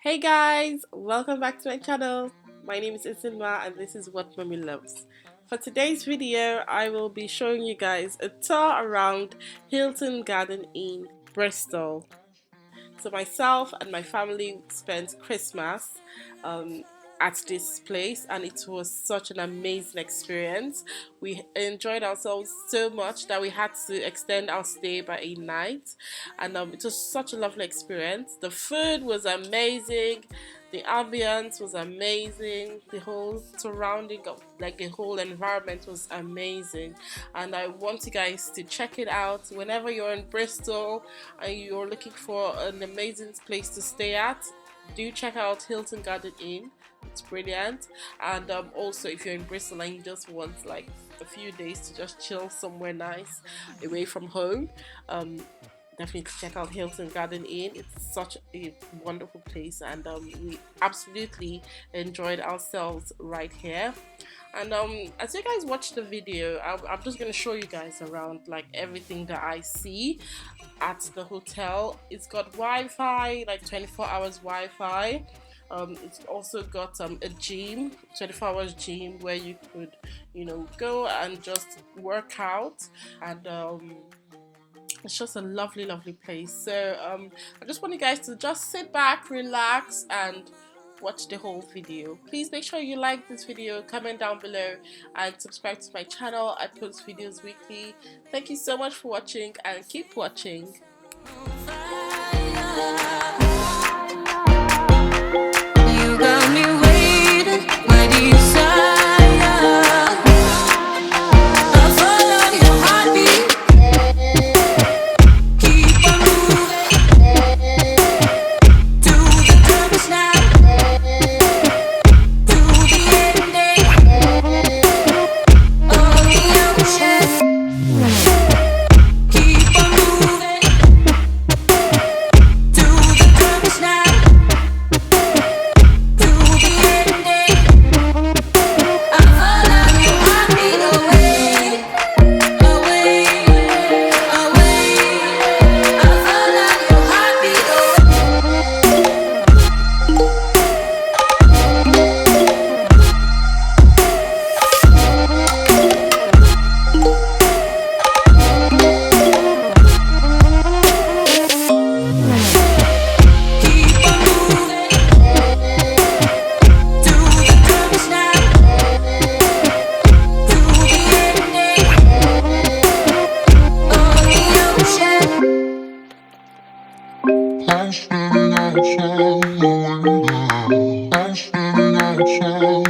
Hey guys, welcome back to my channel. My name is Ezinma and this is What Mommy Loves. For today's video, I will be showing you guys a tour around Hilton Garden Inn Bristol. So myself and my family spent Christmas um, at this place and it was such an amazing experience. We enjoyed ourselves so much that we had to extend our stay by a night, and it was such a lovely experience. The food was amazing, the ambience was amazing, the whole surrounding of like the whole environment was amazing, and I want you guys to check it out whenever you're in Bristol and you're looking for an amazing place to stay at. Do check out Hilton Garden Inn. It's brilliant. And also if you're in Bristol and you just want like a few days to just chill somewhere nice away from home, definitely check out Hilton Garden Inn. It's such a wonderful place, and we absolutely enjoyed ourselves right here. And as you guys watch the video, I'm just going to show you guys around like everything that I see at the hotel. It's got Wi-Fi, like 24 hours Wi-Fi. It's also got a gym, 24 hours gym, where you could, go and just work out, and it's just a lovely place. So I just want you guys to just sit back, relax, and watch the whole video. Please make sure you like this video, comment down below, and subscribe to my channel. I post videos weekly. Thank you so much for watching, and keep watching. You got me waiting, my desire. I follow your heartbeat. Keep on moving to the purpose now, to the ending of the ocean. Keep on moving to the purpose now. I'm standing outside the window. I'm standing outside.